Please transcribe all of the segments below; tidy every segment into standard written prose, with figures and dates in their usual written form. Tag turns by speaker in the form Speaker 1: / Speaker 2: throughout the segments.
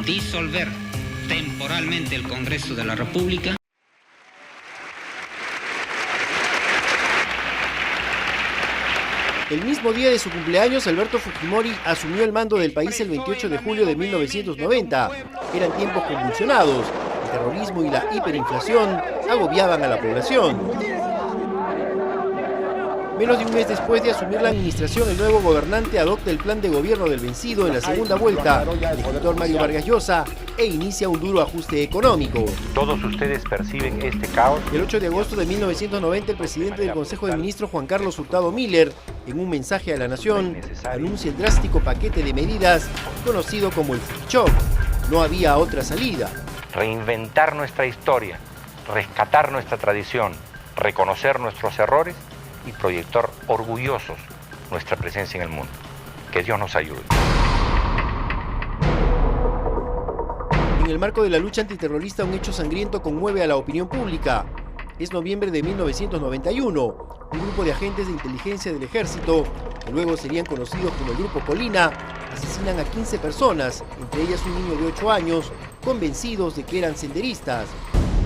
Speaker 1: disolver temporalmente el Congreso de la República.
Speaker 2: El mismo día de su cumpleaños, Alberto Fujimori asumió el mando del país el 28 de julio de 1990. Eran tiempos convulsionados. El terrorismo y la hiperinflación agobiaban a la población. Menos de un mes después de asumir la administración, el nuevo gobernante adopta el plan de gobierno del vencido en la segunda vuelta, el escritor Mario Vargas Llosa, e inicia un duro ajuste económico.
Speaker 3: Todos ustedes perciben este caos.
Speaker 2: El 8 de agosto de 1990, el presidente del Consejo de Ministros, Juan Carlos Hurtado Miller, en un mensaje a la nación, anuncia el drástico paquete de medidas conocido como el Fujichok. No había otra salida.
Speaker 3: Reinventar nuestra historia, rescatar nuestra tradición, reconocer nuestros errores y proyectar orgullosos nuestra presencia en el mundo. Que Dios nos ayude.
Speaker 2: En el marco de la lucha antiterrorista, un hecho sangriento conmueve a la opinión pública. Es noviembre de 1991. Un grupo de agentes de inteligencia del ejército, que luego serían conocidos como el Grupo Colina, asesinan a 15 personas, entre ellas un niño de 8 años, convencidos de que eran senderistas.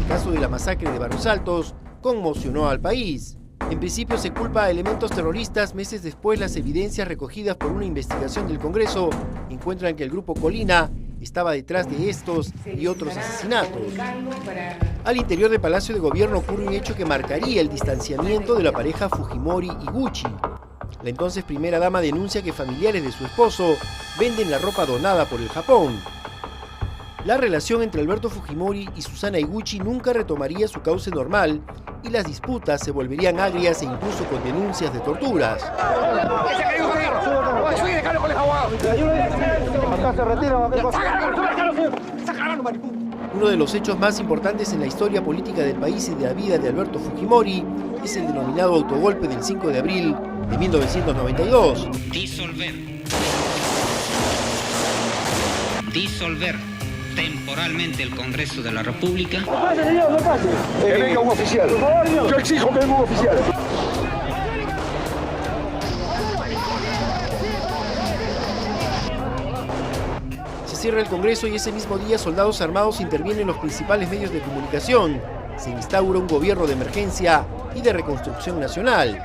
Speaker 2: El caso de la masacre de Barrios Altos conmocionó al país. En principio se culpa a elementos terroristas. Meses después, las evidencias recogidas por una investigación del Congreso encuentran que el Grupo Colina estaba detrás de estos y otros asesinatos. Al interior del Palacio de Gobierno ocurre un hecho que marcaría el distanciamiento de la pareja Fujimori-Iguchi. La entonces primera dama denuncia que familiares de su esposo venden la ropa donada por el Japón. La relación entre Alberto Fujimori y Susana Iguchi nunca retomaría su cauce normal y las disputas se volverían agrias e incluso con denuncias de torturas. Uno de los hechos más importantes en la historia política del país y de la vida de Alberto Fujimori es el denominado autogolpe del 5 de abril de 1992.
Speaker 1: Disolver temporalmente el Congreso de la República.
Speaker 4: No pase, señor, no pase. Que venga un oficial. Por favor, señor. Yo exijo que venga un oficial.
Speaker 2: Se cierra el Congreso y ese mismo día soldados armados intervienen en los principales medios de comunicación. Se instaura un gobierno de emergencia y de reconstrucción nacional.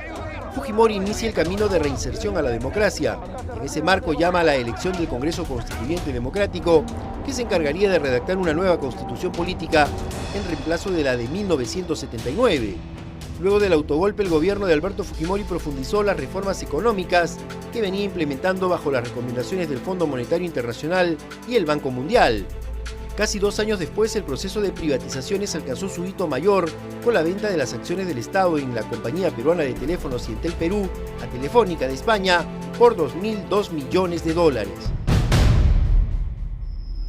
Speaker 2: Fujimori inicia el camino de reinserción a la democracia. En ese marco llama a la elección del Congreso Constituyente Democrático, que se encargaría de redactar una nueva constitución política en reemplazo de la de 1979. Luego del autogolpe, el gobierno de Alberto Fujimori profundizó las reformas económicas que venía implementando bajo las recomendaciones del Fondo Monetario Internacional y el Banco Mundial. Casi 2 años después, el proceso de privatizaciones alcanzó su hito mayor con la venta de las acciones del Estado en la compañía peruana de teléfonos Entel Perú a Telefónica de España por $2.002 millones.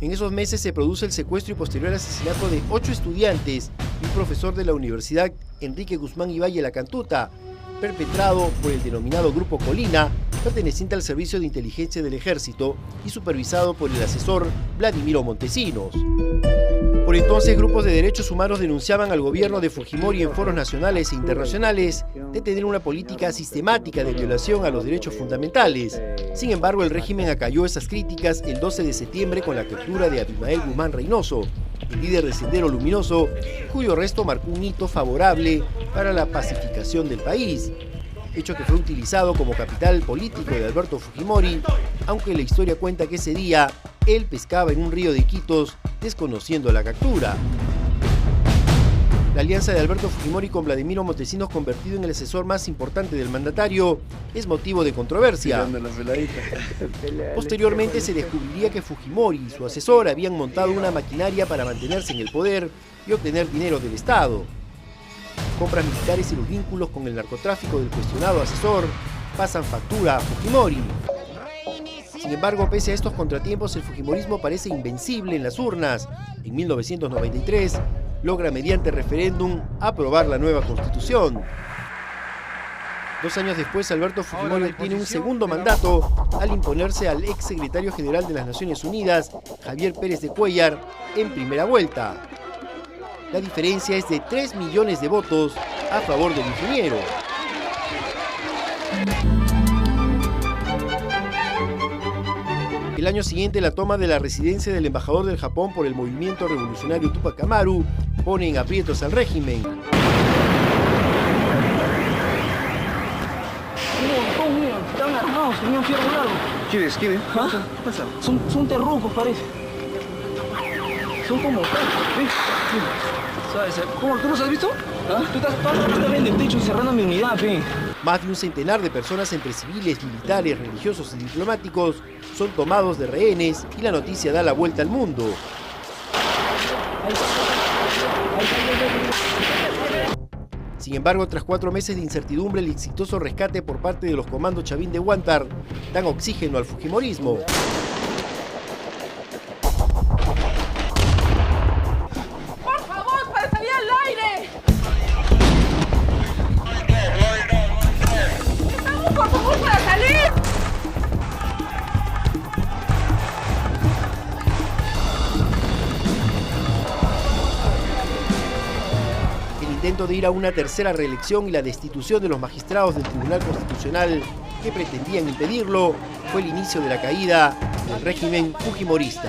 Speaker 2: En esos meses se produce el secuestro y posterior asesinato de 8 estudiantes y un profesor de la Universidad Enrique Guzmán y Valle La Cantuta, perpetrado por el denominado Grupo Colina, perteneciente al Servicio de Inteligencia del Ejército y supervisado por el asesor Vladimiro Montesinos. Por entonces, grupos de derechos humanos denunciaban al gobierno de Fujimori en foros nacionales e internacionales de tener una política sistemática de violación a los derechos fundamentales. Sin embargo, el régimen acalló esas críticas el 12 de septiembre con la captura de Abimael Guzmán Reynoso, el líder de Sendero Luminoso, cuyo arresto marcó un hito favorable para la pacificación del país, hecho que fue utilizado como capital político de Alberto Fujimori, aunque la historia cuenta que ese día él pescaba en un río de Iquitos desconociendo la captura. La alianza de Alberto Fujimori con Vladimiro Montesinos, convertido en el asesor más importante del mandatario, es motivo de controversia. Posteriormente se descubriría que Fujimori y su asesor habían montado una maquinaria para mantenerse en el poder y obtener dinero del Estado. Compras militares y los vínculos con el narcotráfico del cuestionado asesor pasan factura a Fujimori. Sin embargo, pese a estos contratiempos, el fujimorismo parece invencible en las urnas. En 1993, logra mediante referéndum aprobar la nueva constitución. 2 años después, Alberto Fujimori obtiene un segundo mandato al imponerse al ex secretario general de las Naciones Unidas, Javier Pérez de Cuéllar, en primera vuelta. La diferencia es de 3 millones de votos a favor del ingeniero. El año siguiente, la toma de la residencia del embajador del Japón por el movimiento revolucionario Tupac Amaru pone en aprietos al régimen.
Speaker 5: Están armados, tenían fierro largo.
Speaker 4: ¿Quiénes? ¿Quiénes?
Speaker 5: ¿Ah?
Speaker 4: ¿Qué pasa?
Speaker 5: Son terrucos, parece. Son como... ¿Sabes?
Speaker 4: ¿Cómo? ¿Tú los has visto?
Speaker 5: ¿Ah? Tú estás en el techo cerrando mi unidad, pe.
Speaker 2: Más de un centenar de personas entre civiles, militares, religiosos y diplomáticos son tomados de rehenes y la noticia da la vuelta al mundo. Sin embargo, tras 4 meses de incertidumbre, el exitoso rescate por parte de los comandos Chavín de Huántar dan oxígeno al fujimorismo.
Speaker 6: ¡Por favor, para salir al aire! ¡Estamos, por favor, para salir!
Speaker 2: El intento de ir a una tercera reelección y la destitución de los magistrados del Tribunal Constitucional que pretendían impedirlo fue el inicio de la caída del régimen fujimorista.